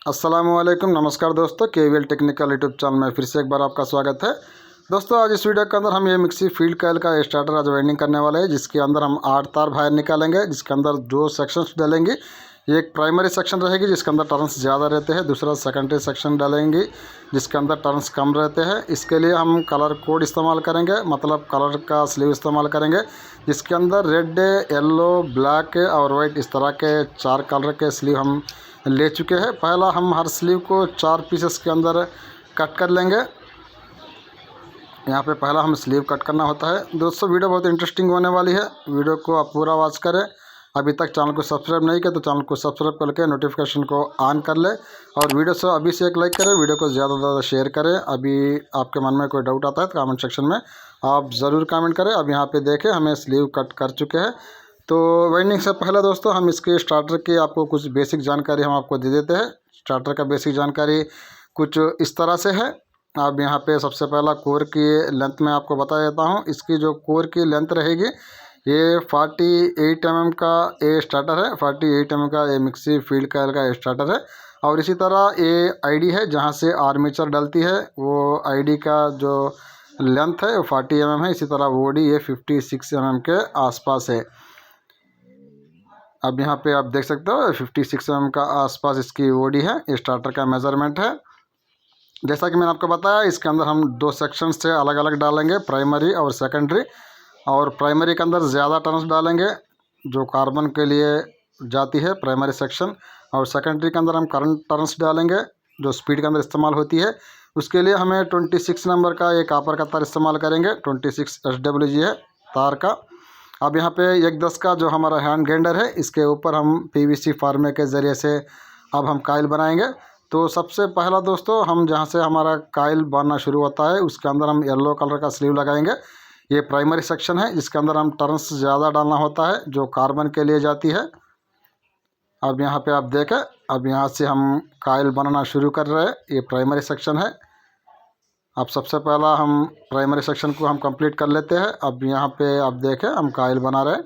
अस्सलामुअलैकुम, नमस्कार दोस्तों। केवीएल टेक्निकल यूट्यूब चैनल में फिर से एक बार आपका स्वागत है। दोस्तों आज इस वीडियो के अंदर हम ये मिक्सी फील्ड कॉइल का स्टार्टर आज वाइंडिंग करने वाले हैं, जिसके अंदर हम 8 तार बाहर निकालेंगे, जिसके अंदर 2 सेक्शंस डालेंगे। एक प्राइमरी सेक्शन रहेगी जिसके अंदर टर्न्स ज़्यादा रहते हैं, दूसरा सेकेंडरी सेक्शन डालेंगे जिसके अंदर टर्न्स कम रहते हैं। इसके लिए हम कलर कोड इस्तेमाल करेंगे, मतलब कलर का स्लीव इस्तेमाल करेंगे, जिसके अंदर रेड, येलो, ब्लैक और वाइट इस तरह के 4 कलर के स्लीव हम ले चुके हैं। पहला हम हर स्लीव को 4 पीसेस के अंदर कट कर लेंगे। यहाँ पे पहला हम स्लीव कट करना होता है। दोस्तों वीडियो बहुत इंटरेस्टिंग होने वाली है, वीडियो को आप पूरा वॉच करें। अभी तक चैनल को सब्सक्राइब नहीं किया तो चैनल को सब्सक्राइब करके नोटिफिकेशन को ऑन कर ले और वीडियो से अभी से एक लाइक करें, वीडियो को ज़्यादा से ज़्यादा शेयर करें। अभी आपके मन में कोई डाउट आता है तो कमेंट सेक्शन में आप ज़रूर कमेंट करें। अब यहाँ पे देखें हमें स्लीव कट कर चुके हैं। तो वाइंडिंग से पहले दोस्तों हम इसके स्टार्टर की आपको कुछ बेसिक जानकारी हम आपको दे देते हैं। स्टार्टर का बेसिक जानकारी कुछ इस तरह से है। अब यहाँ पे सबसे पहला कोर की लेंथ मैं आपको बता देता हूँ। इसकी जो कोर की लेंथ रहेगी ये 48 mm का ये स्टार्टर है। 48 mm का ये मिक्सी फील्ड कॉइल का स्टार्टर है। और इसी तरह ये आईडी है जहाँ से आर्मेचर डलती है, वो आईडी का जो लेंथ है वो 40 mm है। इसी तरह बॉडी ये 56 mm के आसपास है। अब यहाँ पे आप देख सकते हो 56 mm का आसपास इसकी बॉडी है। ये स्टार्टर का मेज़रमेंट है। जैसा कि मैंने आपको बताया, इसके अंदर हम 2 सेक्शन से अलग अलग डालेंगे, प्राइमरी और सेकेंडरी। और प्राइमरी के अंदर ज़्यादा टर्न्स डालेंगे जो कार्बन के लिए जाती है प्राइमरी सेक्शन, और सेकेंडरी के अंदर हम करंट टर्न्स डालेंगे जो स्पीड के अंदर इस्तेमाल होती है। उसके लिए हमें 26 नंबर का एक कॉपर का तार इस्तेमाल करेंगे। 26 SWG है तार का। अब यहाँ पे 1/10 का जो हमारा हैंड ग्राइंडर है, इसके ऊपर हम PVC फार्मे के ज़रिए से अब हम काइल बनाएंगे। तो सबसे पहला दोस्तों हम जहाँ से हमारा काइल बनना शुरू होता है उसके अंदर हम येलो कलर का स्लीव लगाएंगे। ये प्राइमरी सेक्शन है जिसके अंदर हम टर्न्स ज़्यादा डालना होता है जो कार्बन के लिए जाती है। अब यहाँ पे आप देखें, अब यहाँ से हम काइल बनाना शुरू कर रहे हैं। ये प्राइमरी सेक्शन है। अब सबसे पहला हम प्राइमरी सेक्शन को हम कंप्लीट कर लेते हैं। अब यहाँ पे आप देखें हम काइल बना रहे हैं।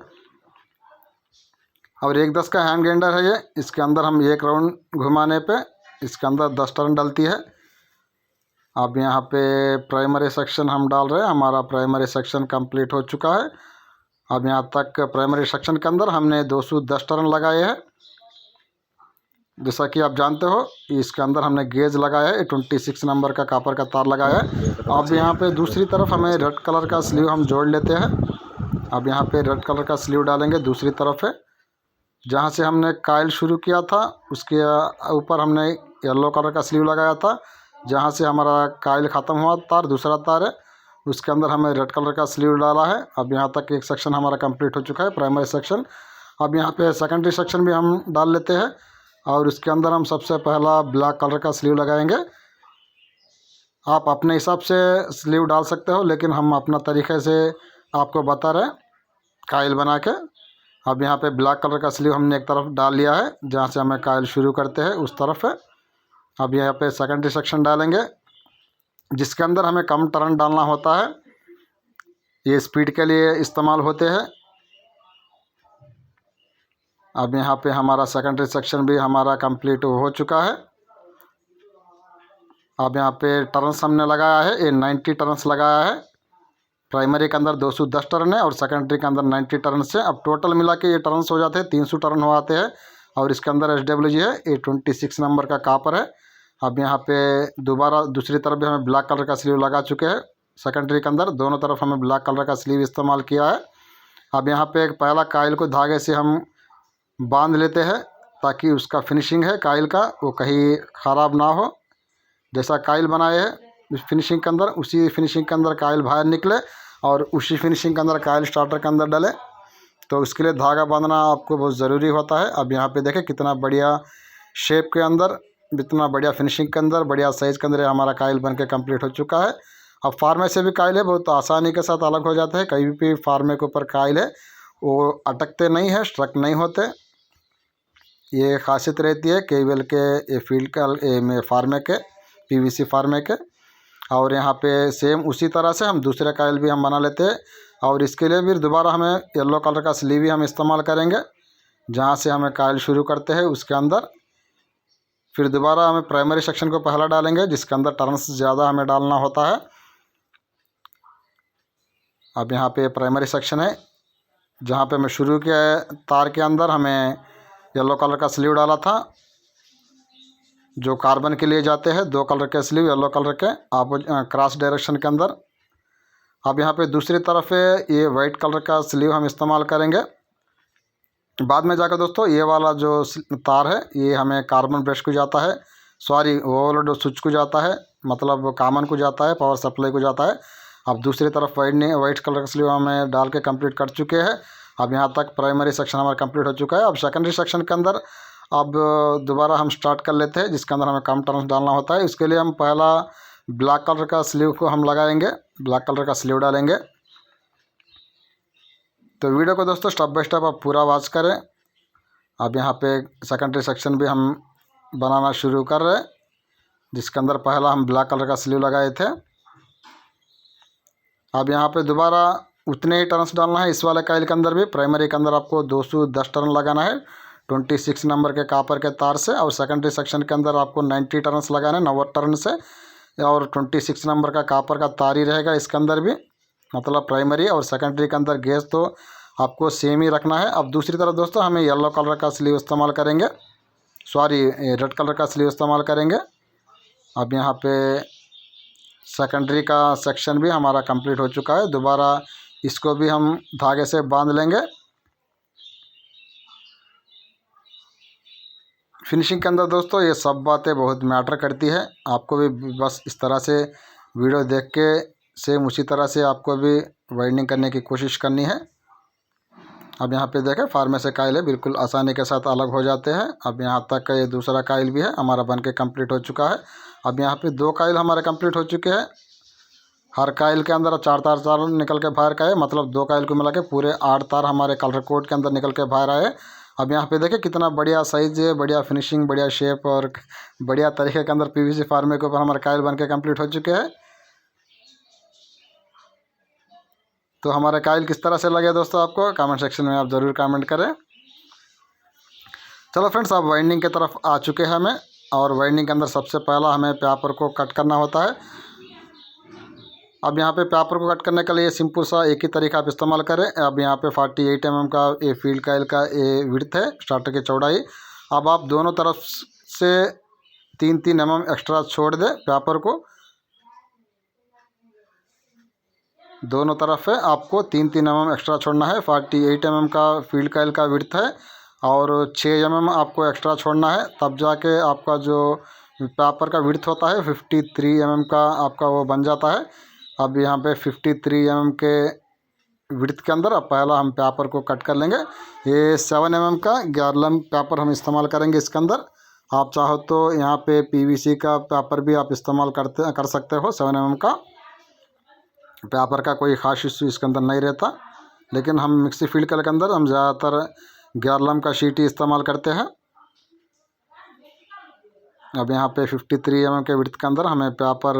और 1/10 का हैंड ग्राइंडर है ये। इसके अंदर हम 1 राउंड घुमाने पे इसके अंदर 10 टर्न डलती है। अब यहाँ पे प्राइमरी सेक्शन हम डाल रहे हैं। हमारा प्राइमरी सेक्शन कंप्लीट हो चुका है। अब यहाँ तक प्राइमरी सेक्शन के अंदर हमने 210 टर्न लगाए हैं। जैसा कि आप जानते हो इसके अंदर हमने गेज लगाया है, 26 नंबर का कॉपर का तार लगाया है। अब यहाँ पे दूसरी तरफ हमें रेड कलर का स्लीव हम जोड़ लेते हैं। अब यहाँ पे रेड कलर का स्लीव डालेंगे दूसरी तरफ है जहाँ से हमने काइल शुरू किया था, उसके ऊपर हमने येलो कलर का स्लीव लगाया था। जहाँ से हमारा काइल ख़त्म हुआ तार दूसरा तार है, उसके अंदर हमें रेड कलर का स्लीव डाला है। अब यहाँ तक एक सेक्शन हमारा कंप्लीट हो चुका है, प्राइमरी सेक्शन। अब यहाँ पे सेकेंडरी सेक्शन भी हम डाल लेते हैं और उसके अंदर हम सबसे पहला ब्लैक कलर का स्लीव लगाएंगे। आप अपने हिसाब से स्लीव डाल सकते हो, लेकिन हम अपना तरीके से आपको बता रहे हैं काइल बना के। अब यहाँ पे ब्लैक कलर का स्लीव हमने एक तरफ डाल लिया है जहाँ से हमें काइल शुरू करते हैं उस तरफ है। अब यहाँ पे सेकेंडरी सेक्शन डालेंगे जिसके अंदर हमें कम टर्न डालना होता है, ये स्पीड के लिए इस्तेमाल होते हैं। अब यहाँ पे हमारा सेकेंडरी सेक्शन भी हमारा कंप्लीट हो चुका है। अब यहाँ पे टर्न्स हमने लगाया है, ये 90 टर्न्स लगाया है। प्राइमरी के अंदर 210 टर्न है और सेकेंडरी के अंदर 90 टर्न से अब टोटल मिला के ये टर्न्स हो जाते हैं 300 टर्न हो आते हैं। और इसके अंदर SWG है, ये 26 नंबर का कॉपर है। अब यहाँ पे दोबारा दूसरी तरफ भी हमें ब्लैक कलर का स्लीव लगा चुके हैं। सेकेंडरी के अंदर दोनों तरफ हमें ब्लैक कलर का स्लीव इस्तेमाल किया है। अब यहाँ पे एक पहला काइल को धागे से हम बांध लेते हैं ताकि उसका फिनिशिंग है काइल का वो कहीं ख़राब ना हो। जैसा काइल बनाए है फिनिशिंग के अंदर, उसी फिनिशिंग के अंदर काइल बाहर निकले और उसी फिनिशिंग के अंदर काइल स्टार्टर के अंदर डले। तो उसके लिए धागा बांधना आपको बहुत ज़रूरी होता है। अब यहाँ पे देखें कितना बढ़िया शेप के अंदर, इतना बढ़िया फिनिशिंग के अंदर, बढ़िया साइज़ के अंदर हमारा काइल बन के कम्प्लीट हो चुका है। अब फार्मे से भी काइल है बहुत आसानी के साथ अलग हो जाते हैं। कहीं भी फार्मे के ऊपर काइल है वो अटकते नहीं है, स्ट्रक नहीं होते। ये खासियत रहती है केवीएल के ये फील्ड का फार्मे के PVC फार्मे के। और यहाँ पे सेम उसी तरह से हम दूसरे काइल भी हम बना लेते हैं। और इसके लिए भी दोबारा हमें येलो कलर का स्लीव ही हम इस्तेमाल करेंगे जहाँ से हमें काइल शुरू करते हैं उसके अंदर फिर दोबारा हमें प्राइमरी सेक्शन को पहला डालेंगे जिसके अंदर टर्न्स ज़्यादा हमें डालना होता है। अब यहाँ पे प्राइमरी सेक्शन है जहाँ पे मैं शुरू के तार के अंदर हमें येलो कलर का स्लीव डाला था, जो कार्बन के लिए जाते हैं 2 कलर के स्लीव येलो कलर के आप क्रॉस डायरेक्शन के अंदर। अब यहाँ पे दूसरी तरफ है ये वाइट कलर का स्लीव हम इस्तेमाल करेंगे। बाद में जाकर दोस्तों ये वाला जो तार है ये हमें कार्बन ब्रश को जाता है, सॉरी ओवरलोड स्विच को जाता है, मतलब कॉमन को जाता है, पावर सप्लाई को जाता है। अब दूसरी तरफ वाइट कलर का स्लीव हमें डाल के कंप्लीट कर चुके हैं। अब यहाँ तक प्राइमरी सेक्शन हमारा कंप्लीट हो चुका है। अब सेकेंडरी सेक्शन के अंदर अब दोबारा हम स्टार्ट कर लेते हैं जिसके अंदर हमें कम टर्न्स डालना होता है। इसके लिए हम पहला ब्लैक कलर का स्लीव को हम लगाएंगे, ब्लैक कलर का स्लीव डालेंगे। तो वीडियो को दोस्तों स्टेप बाय स्टेप आप पूरा वॉच करें। अब यहाँ पे सेकेंडरी सेक्शन भी हम बनाना शुरू कर रहे हैं जिसके अंदर पहला हम ब्लैक कलर का स्लीव लगाए थे। अब यहाँ पे दोबारा उतने ही टर्न्स डालना है इस वाले काइल के अंदर भी। प्राइमरी के अंदर आपको 210 टर्न लगाना है 26 नंबर के कापर के तार से, और सेकेंडरी सेक्शन के अंदर आपको 90 टर्न्स लगाना है 90 टर्न से, और 26 नंबर का कापर का तार ही रहेगा इसके अंदर भी। मतलब प्राइमरी और सेकेंडरी के अंदर गेज तो आपको सेम ही रखना है। अब दूसरी तरफ दोस्तों हमें येलो कलर का स्लीव इस्तेमाल करेंगे, सॉरी रेड कलर का स्लीव इस्तेमाल करेंगे। अब यहाँ पे सेकेंडरी का सेक्शन भी हमारा कंप्लीट हो चुका है। दोबारा इसको भी हम धागे से बांध लेंगे। फिनिशिंग के अंदर दोस्तों ये सब बातें बहुत मैटर करती है। आपको भी बस इस तरह से वीडियो देख के सेम उसी तरह से आपको भी वाइंडिंग करने की कोशिश करनी है। अब यहाँ पे देखें फार्मे से काइल है बिल्कुल आसानी के साथ अलग हो जाते हैं। अब यहाँ तक ये दूसरा काइल भी है हमारा बन के कम्प्लीट हो चुका है। अब यहाँ पे 2 काइल हमारे कंप्लीट हो चुके हैं। हर काइल के अंदर 4 तार निकल के बाहर का है, मतलब 2 काइल को मिला के पूरे 8 तार हमारे कलर कोड के अंदर निकल के बाहर आए। अब यहाँ पे देखिए कितना बढ़िया साइज है, बढ़िया फिनिशिंग, बढ़िया शेप और बढ़िया तरीके के अंदर पीवीसी फार्मे के ऊपर हमारे काइल बन के कम्प्लीट हो चुके हैं। तो हमारे काइल किस तरह से लगे दोस्तों आपको कमेंट सेक्शन में आप ज़रूर कमेंट करें। चलो फ्रेंड्स अब वाइंडिंग की तरफ आ चुके हैं हमें, और वाइंडिंग के अंदर सबसे पहला हमें पेपर को कट करना होता है। अब यहाँ पे पेपर को कट करने के लिए सिंपल सा एक ही तरीका आप इस्तेमाल करें। अब यहाँ पे 48 mm का ये फील्ड काइल का ये विड्थ है, स्टार्टर की चौड़ाई। अब आप दोनों तरफ से 3-3 mm एक्स्ट्रा छोड़ दें पेपर को, दोनों तरफ है आपको 3-3 mm एक्स्ट्रा छोड़ना है। 48 mm का फील्ड काइल का विड्थ है और 6 mm आपको एक्स्ट्रा छोड़ना है, तब जाके आपका जो पेपर का विड्थ होता है 53 mm का आपका वो बन जाता है। अब यहाँ पे 53 mm के विड्थ के अंदर अब पहला हम पेपर को कट कर लेंगे। ये 7 mm का गार्लन पेपर हम इस्तेमाल करेंगे इसके अंदर। आप चाहो तो यहाँ पे पीवीसी का पेपर भी आप इस्तेमाल कर सकते हो। 7 mm का पेपर का कोई ख़ास इशू इसके अंदर नहीं रहता, लेकिन हम मिक्सी फील्ड के अंदर हम ज़्यादातर गार्लम का शीट ही इस्तेमाल करते हैं। अब यहाँ पे 53 mm के विड्थ के अंदर हमें पेपर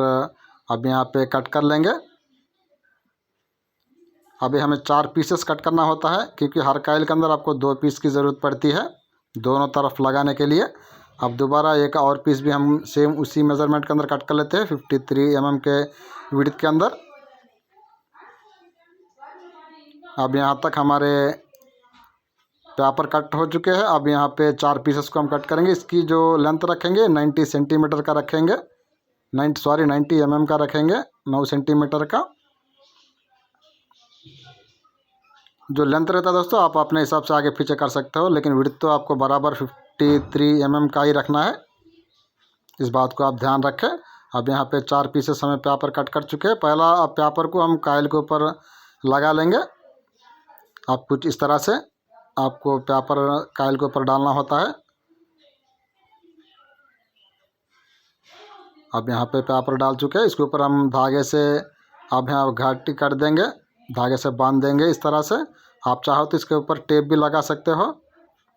अब यहाँ पे कट कर लेंगे। अभी हमें 4 पीसेस कट करना होता है क्योंकि हर काइल के अंदर आपको 2 पीस की ज़रूरत पड़ती है दोनों तरफ लगाने के लिए। अब दोबारा एक और पीस भी हम सेम उसी मेज़रमेंट के अंदर कट कर लेते हैं 53 mm के विड्थ के अंदर। अब यहाँ तक हमारे पेपर कट हो चुके हैं। अब यहाँ पे 4 पीसेस को हम कट करेंगे। इसकी जो लेंथ रखेंगे 90 सेंटीमीटर का रखेंगे, 90 mm का रखेंगे, 9 सेंटीमीटर का जो लेंथ रहता है दोस्तों आप अपने हिसाब से आगे पीछे कर सकते हो, लेकिन विड्थ तो आपको बराबर 53 mm का ही रखना है, इस बात को आप ध्यान रखें। अब यहाँ पे 4 पीसेस हमें पेपर कट कर चुके हैं। पहला अब पेपर को हम काइल के ऊपर लगा लेंगे। आप कुछ इस तरह से आपको पेपर काइल के ऊपर डालना होता है। अब यहाँ पे पेपर डाल चुके हैं, इसके ऊपर हम धागे से अब यहाँ घाटी कर देंगे, धागे से बांध देंगे इस तरह से। आप चाहो तो इसके ऊपर टेप भी लगा सकते हो,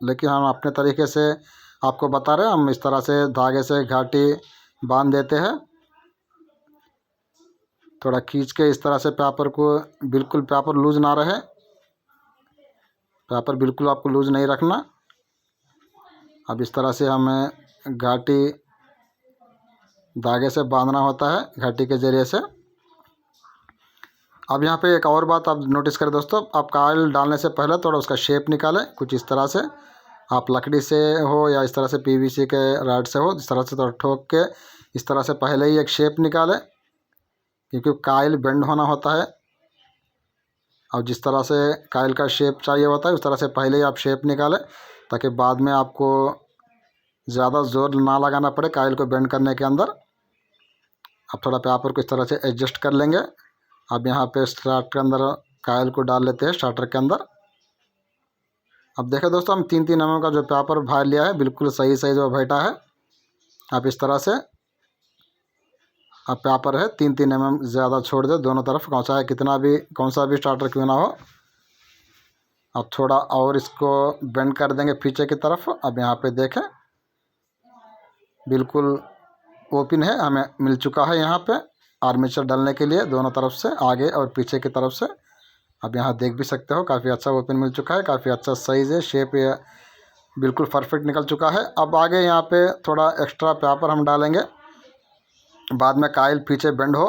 लेकिन हम अपने तरीके से आपको बता रहे हैं। हम इस तरह से धागे से घाटी बांध देते हैं, थोड़ा खींच के इस तरह से पेपर को, बिल्कुल पेपर लूज ना रहे, पेपर बिल्कुल आपको लूज नहीं रखना। अब इस तरह से हमें घाटी धागे से बांधना होता है, घाटी के ज़रिए से। अब यहाँ पे एक और बात आप नोटिस करें दोस्तों, आप कॉइल डालने से पहले थोड़ा उसका शेप निकालें, कुछ इस तरह से। आप लकड़ी से हो या इस तरह से पीवीसी के रॉड से हो, इस तरह से थोड़ा ठोक के इस तरह से पहले ही एक शेप निकालें, क्योंकि कॉइल बेंड होना होता है। और जिस तरह से कॉइल का शेप चाहिए होता है उस तरह से पहले ही आप शेप निकालें, ताकि बाद में आपको ज़्यादा ज़ोर ना लगाना पड़े कॉइल को बेंड करने के अंदर। अब थोड़ा पेपर को इस तरह से एडजस्ट कर लेंगे। अब यहाँ पे स्टार्ट के अंदर कॉइल को डाल लेते हैं, स्टार्टर के अंदर। अब देखें दोस्तों, हम 3-3 mm का जो पेपर भार लिया है बिल्कुल सही साइज में बैठा है। आप इस तरह से अब पेपर है 3-3 mm ज़्यादा छोड़ दे दोनों तरफ, चाहे कितना भी कौन सा भी स्टार्टर क्यों ना हो। अब थोड़ा और इसको बेंड कर देंगे पीछे की तरफ। अब यहाँ पे देखें बिल्कुल ओपन है, हमें मिल चुका है यहाँ पे आर्मेचर डालने के लिए दोनों तरफ से, आगे और पीछे की तरफ से। अब यहाँ देख भी सकते हो काफ़ी अच्छा ओपन मिल चुका है, काफ़ी अच्छा साइज़ है, शेप है, बिल्कुल परफेक्ट निकल चुका है। अब आगे यहाँ पे थोड़ा एक्स्ट्रा पेपर हम डालेंगे, बाद में कॉइल पीछे बेंड हो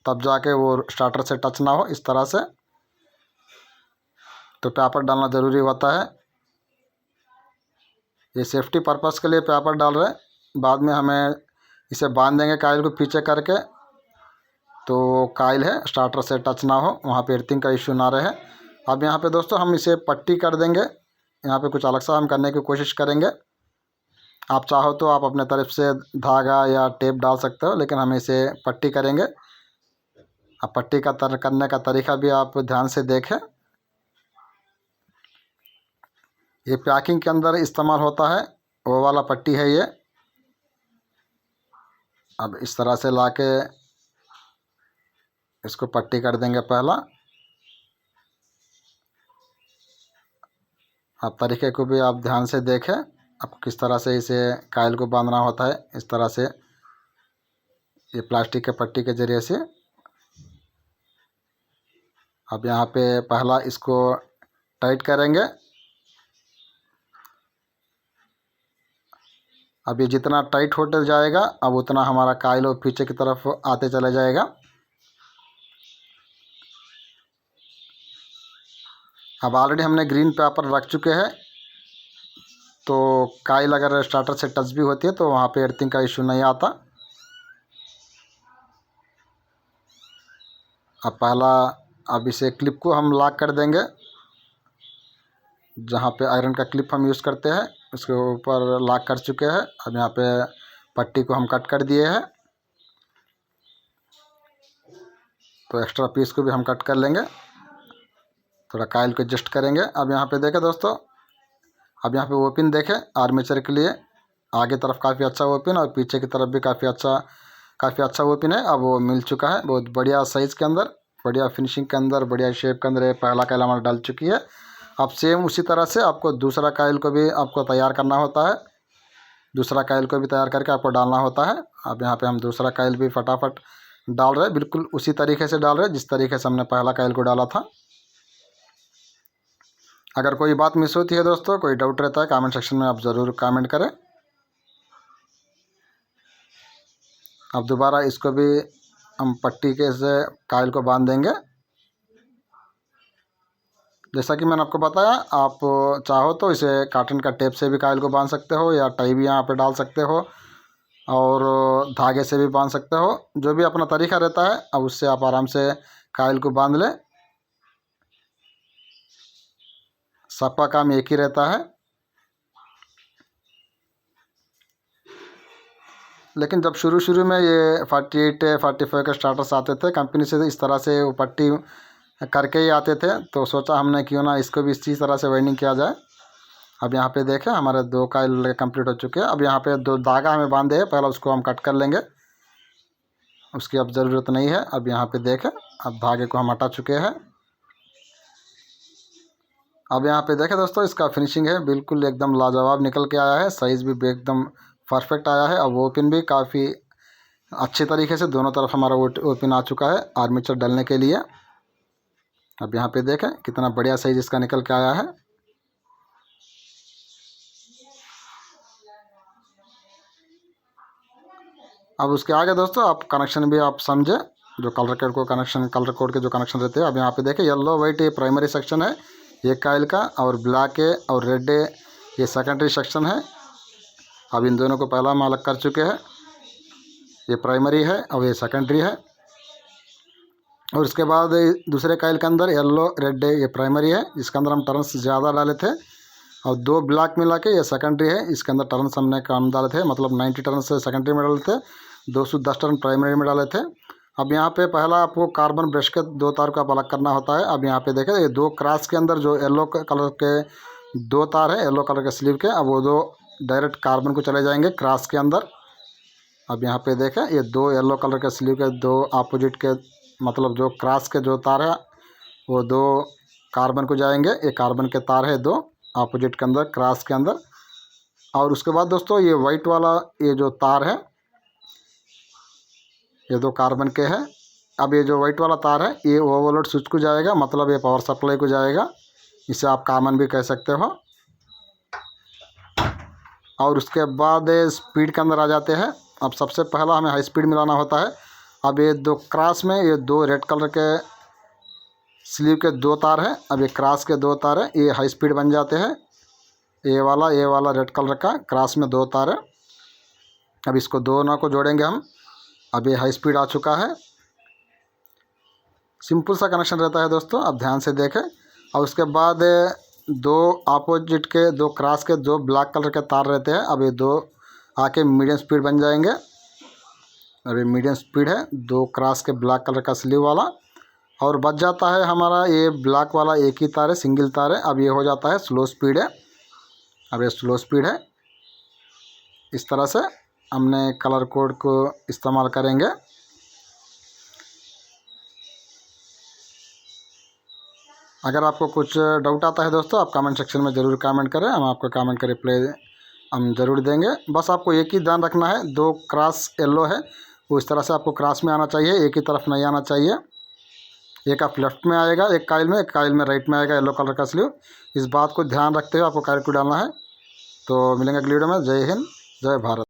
तब जाके वो स्टार्टर से टच ना हो, इस तरह से। तो पेपर डालना ज़रूरी होता है, ये सेफ्टी पर्पस के लिए पेपर डाल रहे हैं। बाद में हमें इसे बांध देंगे कॉइल को पीछे करके, तो कॉइल है स्टार्टर से टच ना हो, वहाँ पे अर्थिंग का इश्यू ना रहे। अब यहाँ पे दोस्तों हम इसे पट्टी कर देंगे, यहाँ पे कुछ अलग सा हम करने की कोशिश करेंगे। आप चाहो तो आप अपने तरफ से धागा या टेप डाल सकते हो, लेकिन हम इसे पट्टी करेंगे। अब पट्टी का करने का तरीका भी आप ध्यान से देखें। ये पैकिंग के अंदर इस्तेमाल होता है, वो वाला पट्टी है ये। अब इस तरह से लाके इसको पट्टी कर देंगे पहला। अब तरीके को भी आप ध्यान से देखें, अब किस तरह से इसे कॉइल को बांधना होता है, इस तरह से ये प्लास्टिक के पट्टी के ज़रिए से। अब यहाँ पे पहला इसको टाइट करेंगे। अब ये जितना टाइट होते जाएगा अब उतना हमारा कॉइल पीछे की तरफ आते चला जाएगा। अब ऑलरेडी हमने ग्रीन पेपर रख चुके हैं, तो कॉइल अगर स्टार्टर से टच भी होती है तो वहाँ पे अर्थिंग का इशू नहीं आता। अब पहला, अब इसे क्लिप को हम लॉक कर देंगे, जहाँ पे आयरन का क्लिप हम यूज़ करते हैं उसके ऊपर लॉक कर चुके हैं। अब यहाँ पे पट्टी को हम कट कर दिए हैं, तो एक्स्ट्रा पीस को भी हम कट कर लेंगे, थोड़ा कॉइल को एडजस्ट करेंगे। अब यहाँ पे देखें दोस्तों, अब यहाँ पे ओपन देखें आर्मेचर के लिए, आगे तरफ काफ़ी अच्छा ओपन और पीछे की तरफ भी काफ़ी अच्छा ओपन है। अब वो मिल चुका है बहुत बढ़िया साइज़ के अंदर, बढ़िया फिनिशिंग के अंदर, बढ़िया शेप के अंदर। ये पहला कॉइल हमारा डल चुकी है। अब सेम उसी तरह से आपको दूसरा कॉइल को भी आपको तैयार करना होता है, दूसरा कॉइल को भी तैयार करके आपको डालना होता है। अब यहाँ पे हम दूसरा कॉइल भी फटाफट डाल रहे हैं, बिल्कुल उसी तरीके से डाल रहे हैं जिस तरीके से हमने पहला कॉइल को डाला था। अगर कोई बात मिस होती है दोस्तों, कोई डाउट रहता है, कमेंट सेक्शन में आप ज़रूर कमेंट करें। अब दोबारा इसको भी हम पट्टी के से कॉइल को बांध देंगे। जैसा कि मैंने आपको बताया, आप चाहो तो इसे कॉटन का टेप से भी कॉइल को बांध सकते हो, या टाई भी यहाँ पे डाल सकते हो, और धागे से भी बांध सकते हो, जो भी अपना तरीका रहता है। अब उससे आप आराम से कॉइल को बांध लें, सबका काम एक ही रहता है। लेकिन जब शुरू में ये 48-45 के स्टार्टर्स आते थे कंपनी से, इस तरह से वो पट्टी करके ही आते थे, तो सोचा हमने क्यों ना इसको भी इसी तरह से वाइंडिंग किया जाए। अब यहाँ पे देखें हमारे 2 कॉइल कंप्लीट हो चुके हैं। अब यहाँ पे 2 धागा हमें बांधे हैं, पहले उसको हम कट कर लेंगे, उसकी अब ज़रूरत नहीं है। अब यहाँ पे देखें, अब धागे को हम हटा चुके हैं। अब यहाँ पे देखें दोस्तों, इसका फिनिशिंग है बिल्कुल एकदम लाजवाब निकल के आया है, साइज़ भी एकदम परफेक्ट आया है। अब ओपन भी काफ़ी अच्छे तरीके से दोनों तरफ हमारा ओपन आ चुका है आर्मेचर डलने के लिए। अब यहाँ पे देखें कितना बढ़िया साइज इसका निकल के आया है। अब उसके आगे दोस्तों आप कनेक्शन भी आप समझे, जो कलर कोड को कनेक्शन, कलर कोड के जो कनेक्शन रहते हैं। अब यहाँ पे देखें येलो वाइट ये प्राइमरी सेक्शन है एक काइल का, और ब्लैक है और रेड है ये सेकेंडरी सेक्शन है। अब इन दोनों को पहला हम अलग कर चुके हैं, ये प्राइमरी है और ये सेकेंडरी है। और उसके बाद दूसरे काइल के अंदर येलो रेड है ये प्राइमरी है, जिसके अंदर हम टर्न्स ज़्यादा डाले थे, और 2 ब्लैक मिला के ये सेकेंडरी है, इसके अंदर टर्न्स हमने कम डाले थे, मतलब 90 टर्न्स सेकेंडरी में डाले थे, 210 टर्न प्राइमरी में डाले थे। अब यहाँ पे पहला आपको कार्बन ब्रश के 2 तार को आप अलग करना होता है। अब यहाँ पे देखें ये 2 क्रॉस के अंदर जो येलो कलर के 2 तार है येलो कलर के स्लीव के, अब वो 2 डायरेक्ट कार्बन को चले जाएंगे क्रॉस के अंदर। अब यहाँ पे देखें ये 2 येलो कलर के स्लीव के 2 अपोजिट के, मतलब जो क्रॉस के जो तार है वो 2 कार्बन को जाएंगे। ये कार्बन के तार है 2 अपोजिट के अंदर क्रॉस के अंदर। और उसके बाद दोस्तों ये वाइट वाला ये जो तार है ये 2 कार्बन के हैं। अब ये जो वाइट वाला तार है ये ओवरलोड स्विच को जाएगा, मतलब ये पावर सप्लाई को जाएगा, इसे आप कॉमन भी कह सकते हो। और उसके बाद स्पीड के अंदर आ जाते हैं। अब सबसे पहला हमें हाई स्पीड मिलाना होता है। अब ये 2 क्रॉस में ये 2 रेड कलर के स्लीव के 2 तार हैं, अब ये क्रॉस के 2 तार हैं, ये हाई स्पीड बन जाते हैं। ये वाला रेड कलर का क्रॉस में 2 तार है। अब इसको दोनों को जोड़ेंगे हम। अब ये हाई स्पीड आ चुका है। सिंपल सा कनेक्शन रहता है दोस्तों, आप ध्यान से देखें। और उसके बाद 2 अपोजिट के 2 क्रॉस के 2 ब्लैक कलर के तार रहते हैं, अब ये 2 आके मीडियम स्पीड बन जाएंगे। अब ये मीडियम स्पीड है 2 क्रॉस के ब्लैक कलर का स्लीव वाला। और बच जाता है हमारा ये ब्लैक वाला एक ही तार है, सिंगल तार है। अब ये हो जाता है स्लो स्पीड है। अब ये स्लो स्पीड है। इस तरह से हमने कलर कोड को इस्तेमाल करेंगे। अगर आपको कुछ डाउट आता है दोस्तों आप कमेंट सेक्शन में ज़रूर कमेंट करें, हम आपको कमेंट का रिप्लाई हम ज़रूर देंगे। बस आपको एक ही ध्यान रखना है, 2 क्रॉस येलो है वो इस तरह से आपको क्रॉस में आना चाहिए, एक ही तरफ नहीं आना चाहिए। एक आप लेफ्ट में आएगा एक काइल में राइट में आएगा येलो कलर का स्लीव। इस बात को ध्यान रखते हुए आपको कलर कोड डालना है। तो मिलेंगे अगली वीडियो में। जय हिंद, जय भारत।